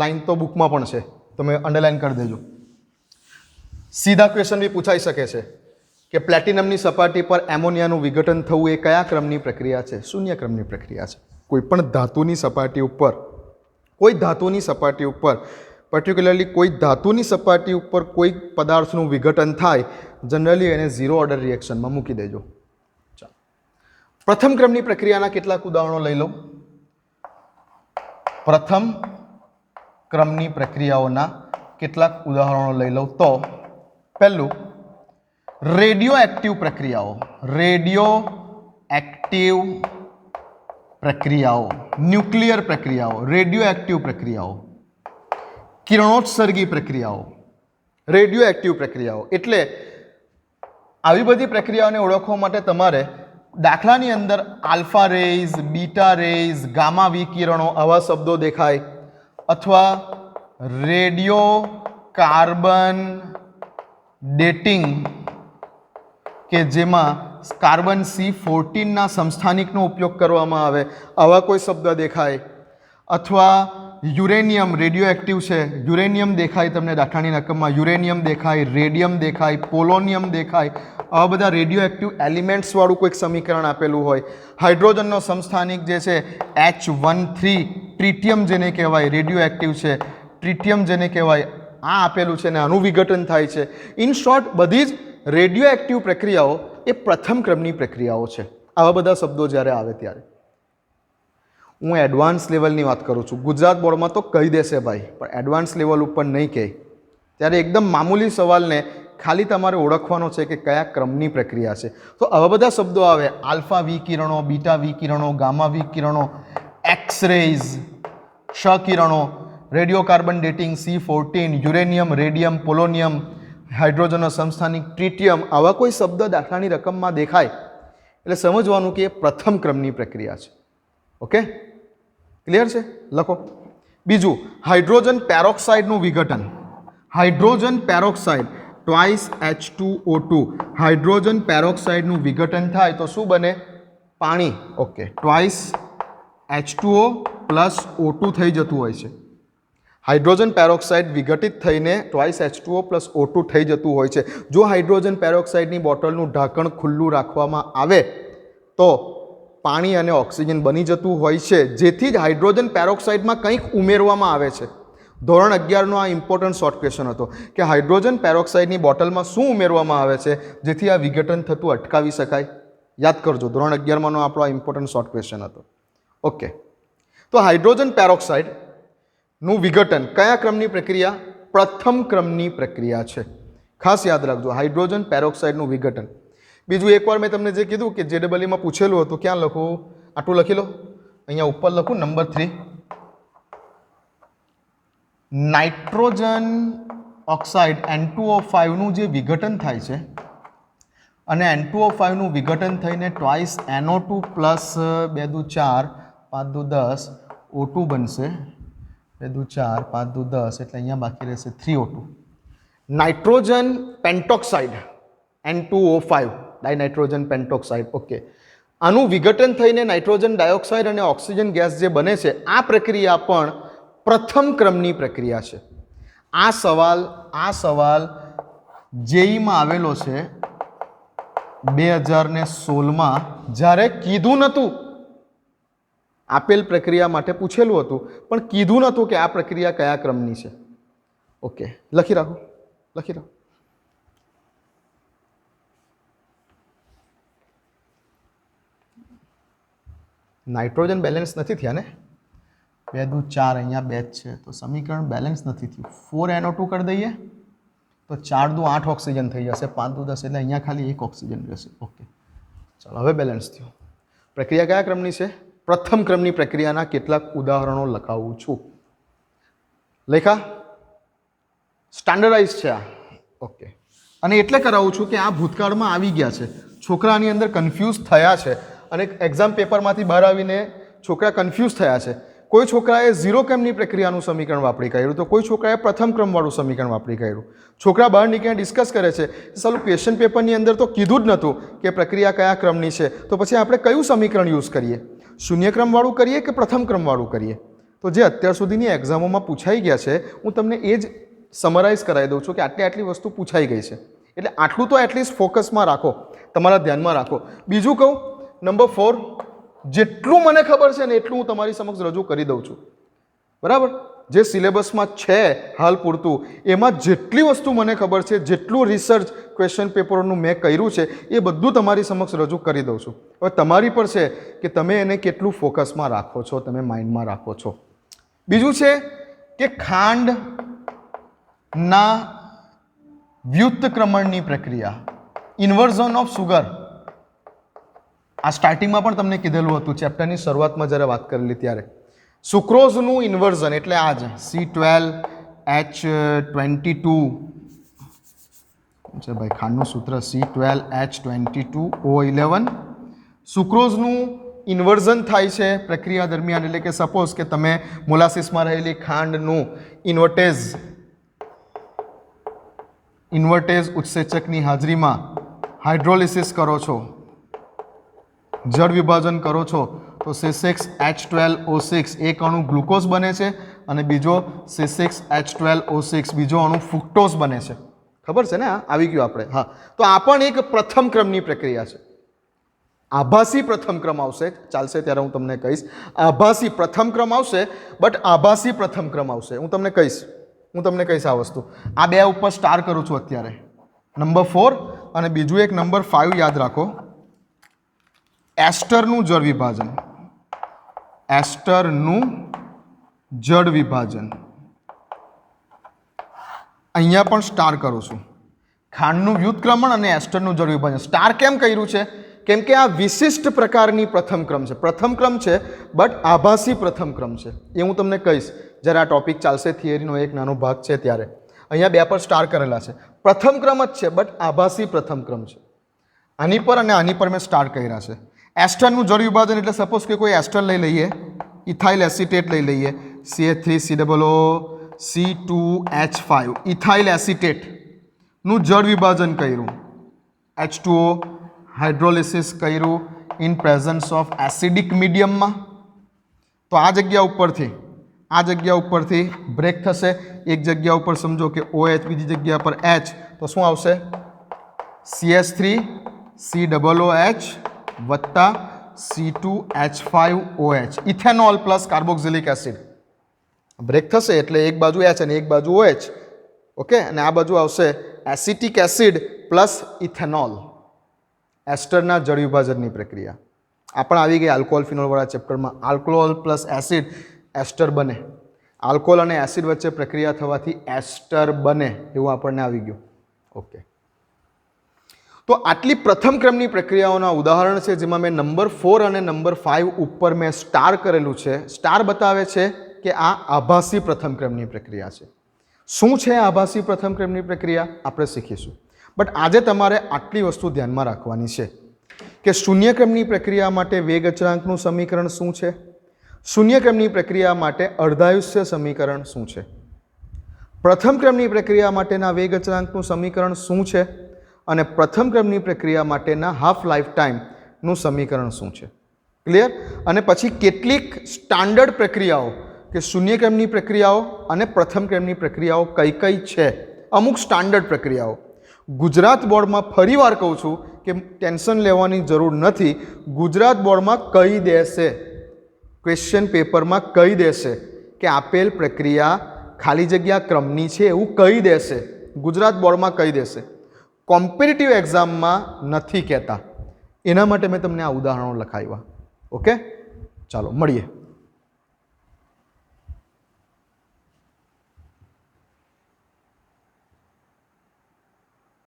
લાઈન તો બુકમાં પણ છે, તમે અંડરલાઈન કરી દેજો. સીધા ક્વેશ્ચન બી પૂછાઈ શકે છે કે પ્લેટિનમની સપાટી પર એમોનિયાનું વિઘટન થવું એ કયા ક્રમની પ્રક્રિયા છે? શૂન્ય ક્રમની પ્રક્રિયા છે. કોઈ પણ ધાતુની સપાટી ઉપર, કોઈ ધાતુની સપાટી ઉપર, પર્ટિક્યુલરલી કોઈ ધાતુની સપાટી ઉપર કોઈ પદાર્થનું વિઘટન થાય, જનરલી એને ઝીરો ઓર્ડર રિએક્શનમાં મૂકી દેજો. ચાલો, પ્રથમ ક્રમની પ્રક્રિયાના કેટલાક ઉદાહરણો લઈ લો. પ્રથમ ક્રમની પ્રક્રિયાઓના કેટલાક ઉદાહરણો લઈ લો તો પહેલું, રેડિયો એક્ટિવ પ્રક્રિયાઓ. રેડિયો એક્ટિવ પ્રક્રિયાઓ, ન્યુક્લિયર પ્રક્રિયાઓ, રેડિયો એક્ટિવ પ્રક્રિયાઓ, કિરણોત્સર્ગી પ્રક્રિયાઓ. રેડિયો એક્ટિવ પ્રક્રિયાઓ એટલે આવી બધી પ્રક્રિયાઓને ઓળખવા માટે તમારે દાખલાની અંદર alpha rays, beta rays, gamma વિકિરણો આવા શબ્દો દેખાય, અથવા રેડિયો કાર્બન ડેટિંગ કે જેમાં કાર્બન C14ના સમસ્થાનિકનો ઉપયોગ કરવામાં આવે, આવા કોઈ શબ્દ દેખાય, અથવા યુરેનિયમ રેડિયો એક્ટિવ છે, યુરેનિયમ દેખાય તમને દાખલાની રકમમાં, યુરેનિયમ દેખાય, રેડિયમ દેખાય, પોલોનિયમ દેખાય, આવા બધા રેડિયો એક્ટિવ એલિમેન્ટ્સવાળું કોઈક સમીકરણ આપેલું હોય. હાઇડ્રોજનનો સમસ્થાનિક જે છે H13, ટ્રિટિયમ જેને કહેવાય રેડિયો એક્ટિવ છે, ટ્રિટિયમ જેને કહેવાય આ આપેલું છે ને આનું વિઘટન થાય છે. ઇન શોર્ટ બધી જ રેડિયો એક્ટિવ પ્રક્રિયાઓ એ પ્રથમ ક્રમની પ્રક્રિયાઓ છે. આવા બધા શબ્દો જ્યારે આવે ત્યારે હું એડવાન્સ લેવલની વાત કરું છું. ગુજરાત બોર્ડમાં તો કહી દેશે ભાઈ, પણ એડવાન્સ લેવલ ઉપર નહીં કહે. ત્યારે એકદમ મામૂલી સવાલને ખાલી તમારે ઓળખવાનો છે કે કયા ક્રમની પ્રક્રિયા છે. તો આવા બધા શબ્દો આવે, આલ્ફા વિકિરણો, બીટા વિકિરણો, ગામા વિકિરણો, એક્સ રેઝ, ક્ષ-કિરણો, radio carbon dating, C14, uranium, radium, polonium, હાઇડ્રોજનનો સમસ્થાનિક, ટ્રિટિયમ, આવા કોઈ શબ્દ દાખલાની રકમમાં દેખાય એટલે સમજવાનું કે એ પ્રથમ ક્રમની પ્રક્રિયા છે. ઓકે, ક્લિયર છે? લખો. બીજું, હાઇડ્રોજન પેરોક્સાઇડનું વિઘટન. Hydrogen peroxide twice H2O2, hydrogen પેરોક્સાઇડનું વિઘટન થાય તો શું બને? પાણી. Okay, twice H2O plus O2 થઈ જતું હોય છે. હાઇડ્રોજન પેરોક્સાઇડ વિઘટિત થઈને ટ્વાઇસ H2O પ્લસ O2 થઈ જતું હોય છે. જો હાઇડ્રોજન પેરોક્સાઇડની બોટલનું ઢાંકણ ખુલ્લું રાખવામાં આવે તો પાણી અને ઓક્સિજન બની જતું હોય છે, જેથી જ હાઇડ્રોજન પેરોક્સાઇડમાં કંઈક ઉમેરવામાં આવે છે. ધોરણ 11નો આ ઇમ્પોર્ટન્ટ શોર્ટ ક્વેશ્ચન હતો કે હાઇડ્રોજન પેરોક્સાઇડની બોટલમાં શું ઉમેરવામાં આવે છે જેથી આ વિઘટન થતું અટકાવી શકાય. યાદ કરજો, ધોરણ 11માંનો આપણો આ ઇમ્પોર્ટન્ટ શોર્ટ ક્વેશ્ચન હતો. ઓકે, તો હાઇડ્રોજન પેરોક્સાઇડનું વિઘટન કયા ક્રમની પ્રક્રિયા? પ્રથમ ક્રમની પ્રક્રિયા છે. ખાસ યાદ રાખજો, હાઇડ્રોજન પેરોક્સાઇડનું વિઘટન. બીજું એકવાર મેં તમને જે કીધું કે JEE માં પૂછેલું હતું, ક્યાં લખું? આટલું લખી લો, અહીંયા ઉપર લખું નંબર 3. નાઇટ્રોજન ઓક્સાઇડ N2O5નું જે વિઘટન થાય છે અને N2O5નું વિઘટન થઈને ટ્વાઇસ NO2 પ્લસ 2 દુ 4 5 દુ 10 O2 બનશે. 2 દુ 4 5 દુ 10 એટલે અહીંયા બાકી રહેશે 3O2. Nitrogen પેન્ટોક્સાઇડ N2O5, ડાયનાઇટ્રોજન પેન્ટોક્સાઇડ. ઓકે, આનું વિઘટન થઈને નાઇટ્રોજન ડાયોક્સાઇડ અને ઓક્સિજન ગેસ જે બને છે, આ પ્રક્રિયા પણ પ્રથમ ક્રમની પ્રક્રિયા છે. આ સવાલ JEEમાં આવેલો છે 2016માં, જ્યારે કીધું નહોતું, આપેલ પ્રક્રિયા માટે પૂછેલું હતું પણ કીધું નહોતું કે આ પ્રક્રિયા કયા ક્રમની છે. ઓકે, લખી રાખો. નાઇટ્રોજન બેલેન્સ નથી થયા ને, 2 દુ 4 અહીંયા 2 જ છે તો સમીકરણ બેલેન્સ નથી થયું. 4NO2 કરી દઈએ તો 4 દુ 8 ઓક્સિજન થઈ જશે, 5 દુ 10 એટલે અહીંયા ખાલી 1 ઓક્સિજન રહેશે. ઓકે, ચાલો હવે બેલેન્સ થયું. પ્રક્રિયા કયા ક્રમની છે? પ્રથમ ક્રમની પ્રક્રિયાના કેટલાક ઉદાહરણો લખાવું છું. લેખા સ્ટાન્ડર્ડાઇઝ છે આ. ઓકે, અને એટલે કરાવું છું કે આ ભૂતકાળમાં આવી ગયા છે, છોકરાની અંદર કન્ફ્યુઝ થયા છે અને એક્ઝામ પેપરમાંથી બહાર આવીને છોકરા કન્ફ્યુઝ થયા છે. કોઈ છોકરાએ 0 ક્રમની પ્રક્રિયાનું સમીકરણ વાપરી કાઢ્યું, તો કોઈ છોકરાએ પ્રથમ ક્રમવાળું સમીકરણ વાપરી કાઢ્યું. છોકરા બહાર નીકળીને ડિસ્કસ કરે છે, સાલું ક્વેશ્ચન પેપરની અંદર તો કીધું જ નહોતું કે પ્રક્રિયા કયા ક્રમની છે, તો પછી આપણે કયું સમીકરણ યુઝ કરીએ, શૂન્ય ક્રમવાળું કરીએ કે પ્રથમ ક્રમવાળું કરીએ? તો જે અત્યાર સુધીની એક્ઝામોમાં પૂછાઈ ગયા છે, હું તમને એ જ સમરાઇઝ કરાવી દઉં છું કે આટલી વસ્તુ પૂછાઈ ગઈ છે, એટલે આટલું તો એટલીસ્ટ ફોકસમાં રાખો, તમારા ધ્યાનમાં રાખો. બીજું કહું, નંબર 4, જેટલું મને ખબર છે ને એટલું હું તમારી સમક્ષ રજૂ કરી દઉં છું, બરાબર? જે સિલેબસમાં છે હાલ પૂરતું, એમાં જેટલી વસ્તુ મને ખબર છે, જેટલું રિસર્ચ ક્વેશ્ચન પેપરનું મેં કર્યું છે, એ બધું તમારી સમક્ષ રજૂ કરી દઉં છું. હવે તમારી પર છે કે તમે એને કેટલું ફોકસમાં રાખો છો, તમે માઇન્ડમાં રાખો છો. બીજું છે કે ખાંડના વ્યુત્ક્રમણની પ્રક્રિયા, ઇન્વર્ઝન ઓફ સુગર. આ સ્ટાર્ટિંગમાં પણ તમને કીધેલું હતું, ચેપ્ટરની શરૂઆતમાં જ્યારે વાત કરેલી ત્યારે. સુક્રોઝનું ઇન્વર્ઝન એટલે આ જ C12H22 છે ભાઈ, ખાંડનું સૂત્ર C12H22O11. સુક્રોઝનું ઇન્વર્ઝન થાય છે પ્રક્રિયા દરમિયાન, એટલે કે સપોઝ કે તમે મોલાસિસમાં રહેલી ખાંડનું ઇન્વર્ટેઝ ઉત્સેચકની હાજરીમાં હાઇડ્રોલિસિસ કરો છો, જળ વિભાજન કરો છો, તો C6H12O6 એક અણુ ગ્લુકોઝ બને છે અને બીજો C6H12O6 બીજો અણુ ફ્રુક્ટોઝ બને છે. ખબર છે ને? આ આવી ગયું આપણે. હા, તો આ પણ એક પ્રથમ ક્રમની પ્રક્રિયા છે. આભાસી પ્રથમ ક્રમ આવશે, ચાલશે ત્યારે હું તમને કહીશ. આભાસી પ્રથમ ક્રમ આવશે, બટ આભાસી પ્રથમ ક્રમ આવશે, હું તમને કહીશ આ વસ્તુ. આ બે ઉપર સ્ટાર કરું છું અત્યારે, નંબર 4 અને બીજું એક નંબર 5 યાદ રાખો, એસ્ટરનું જળ વિભાજન. એસ્ટરનું જળ વિભાજન અહીંયા પણ સ્ટાર કરું છું. ખાંડનું વ્યુત્ક્રમણ અને એસ્ટરનું જળ વિભાજન સ્ટાર કેમ કર્યું છે? કેમ કે આ વિશિષ્ટ પ્રકારની પ્રથમ ક્રમ છે. પ્રથમ ક્રમ છે બટ આભાસી પ્રથમ ક્રમ છે, એ હું તમને કહીશ જ્યારે આ ટોપિક ચાલશે, થિયરીનો એક નાનો ભાગ છે ત્યારે. અહીંયા બે પર સ્ટાર કરેલા છે. પ્રથમ ક્રમ જ છે બટ આભાસી પ્રથમ ક્રમ છે. આની પર અને આની પર મેં સ્ટાર કર્યા છે. એસ્ટરનું જળ વિભાજન એટલે સપોઝ કે કોઈ એસ્ટર લઈ લઈએ, ઇથાઇલ એસિટેટ લઈ લઈએ, CH3COO(C2H5), ઇથાઇલ એસિટેટનું જળ વિભાજન કર્યું, H2O હાઇડ્રોલિસિસ કર્યું ઇન પ્રેઝન્સ ઓફ એસિડિક મીડિયમમાં, તો આ જગ્યા ઉપરથી બ્રેક થશે. એક જગ્યા ઉપર સમજો કે OH, બીજી જગ્યા પર H, તો શું આવશે? CH3COOH વત્તા C2H5OH, ethanol plus carboxylic acid. Break થશે એટલે એક બાજુ H અને એક બાજુ OH, ઓકે, અને આ બાજુ આવશે એસિટિક એસિડ પ્લસ ઇથેનોલ. એસ્ટરના જળ વિભાજનની પ્રક્રિયા આ પણ આવી ગઈ આલ્કોહોલ ફિનોલવાળા ચેપ્ટરમાં. આલ્કોહોલ પ્લસ એસિડ એસ્ટર બને, આલ્કોહોલ અને એસિડ વચ્ચે પ્રક્રિયા થવાથી એસ્ટર બને, એવું આપણને આવી ગયું. ઓકે, તો આટલી પ્રથમ ક્રમની પ્રક્રિયાઓના ઉદાહરણ છે જેમાં મેં નંબર 4 અને નંબર 5 ઉપર મેં સ્ટાર કરેલું છે. સ્ટાર બતાવે છે કે આ આભાસી પ્રથમ ક્રમની પ્રક્રિયા છે. શું છે આભાસી પ્રથમ ક્રમની પ્રક્રિયા આપણે શીખીશું, બટ આજે તમારે આટલી વસ્તુ ધ્યાનમાં રાખવાની છે કે શૂન્ય ક્રમની પ્રક્રિયા માટે વેગ અચળાંકનું સમીકરણ શું છે, શૂન્ય ક્રમની પ્રક્રિયા માટે અર્ધાયુષ્ય સમીકરણ શું છે, પ્રથમ ક્રમની પ્રક્રિયા માટેના વેગ અચળાંકનું સમીકરણ શું છે, અને પ્રથમ ક્રમની પ્રક્રિયા માટેના હાફ લાઈફ ટાઈમનું સમીકરણ શું છે. ક્લિયર? અને પછી કેટલીક સ્ટાન્ડર્ડ પ્રક્રિયાઓ કે શૂન્ય ક્રમની પ્રક્રિયાઓ અને પ્રથમ ક્રમની પ્રક્રિયાઓ કઈ કઈ છે, અમુક સ્ટાન્ડર્ડ પ્રક્રિયાઓ. ગુજરાત બોર્ડમાં ફરીવાર કહું છું કે ટેન્શન લેવાની જરૂર નથી. ગુજરાત બોર્ડમાં કહી દેશે, ક્વેશ્ચન પેપરમાં કહી દેશે કે આપેલ પ્રક્રિયા ખાલી જગ્યા ક્રમની છે એવું કહી દેશે. ગુજરાત બોર્ડમાં કહી દેશે, કોમ્પિટિટિવ એક્ઝામમાં નથી કહેતા. એના માટે મેં તમને આ ઉદાહરણો લખાવ્યા. ઓકે, ચાલો મળીએ.